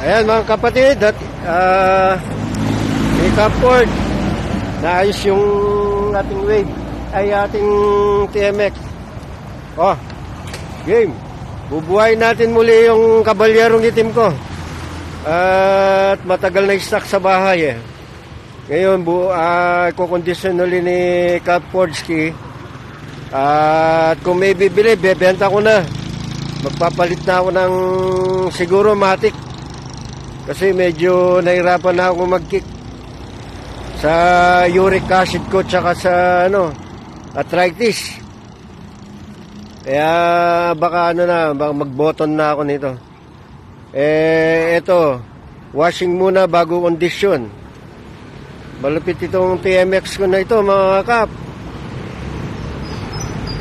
Ayan mga kapatid, at Capford, naayos yung ating wave, ay ating TMX. Oh, game. Bubuhayin natin muli yung kabalyerong itim ko. At matagal na stock sa bahay eh. Ngayon, kukondisyon uli ni Capfordski. At kung may bibili, bebenta ko na. Magpapalit na ako ng siguro matic. Kasi medyo nahirapan na ako mag-kick sa uric acid ko tsaka sa arthritis. Kaya baka baka mag-button na ako nito. Ito, washing muna bago kondisyon. Malupit itong TMX ko na ito mga kap.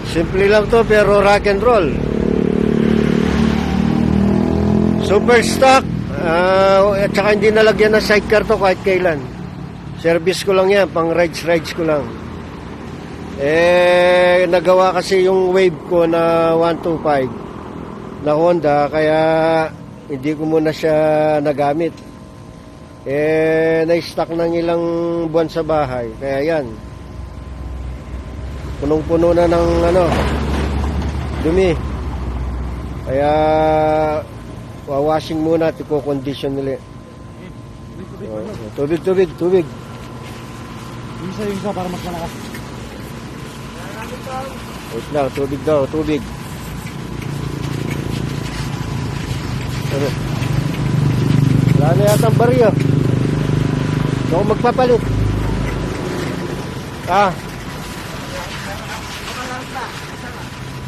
Simple lang to pero rock and roll. Super stock. At saka hindi nalagyan ng sidecar to kahit kailan. Service ko lang yan, pang rides ko lang. Nagawa kasi yung wave ko na 125 na Honda, kaya hindi ko muna siya nagamit. Na-stock ng ilang buwan sa bahay, kaya yan. Punong-puno na ng dumi. Kaya washing muna at i-condition nila. Tubig. Yung isa para mas malakas. Wait lang, tubig. Wala na yata ang barya. Ako magpapalit.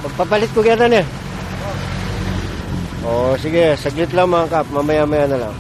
Magpapalit ko gano'n eh. Oh, sige, saglit lang mga kap, mamaya-maya na lang.